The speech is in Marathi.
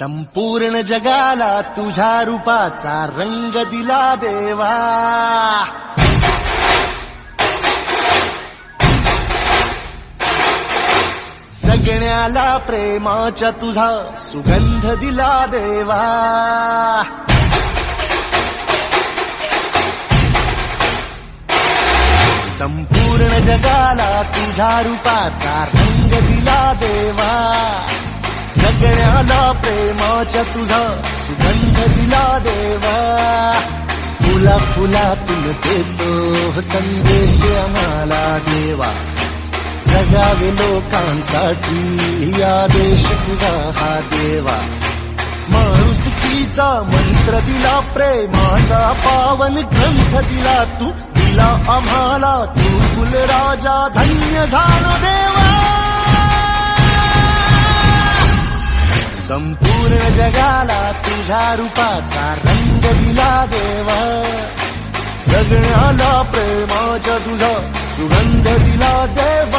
संपूर्ण जगाला तुझ्या रूपाचा रंग दिला देवा. जगण्याला प्रेमाच्या तुझा सुगंध दिला देवा. संपूर्ण जगाला तुझ्या रूपाचा रंग दिला देवा. जगण्याला प्रेमाच्या तुझा सुगंध दिला देवा. फुला फुलातून देतो संदेश आम्हाला देवा. जगावे लोकांसाठी आदेश तुझा हा देवा. माणुसकीचा मंत्र दिला, प्रेमाचा पावन ग्रंथ दिला तू. दिला आम्हाला तू कुलराजा, धन्य झालो देवा. संपूर्ण जगाला तुझ्या रूपाचा रंग दिला देवा. जगण्याला प्रेमाच्या तुझा सुगंध दिला देवा.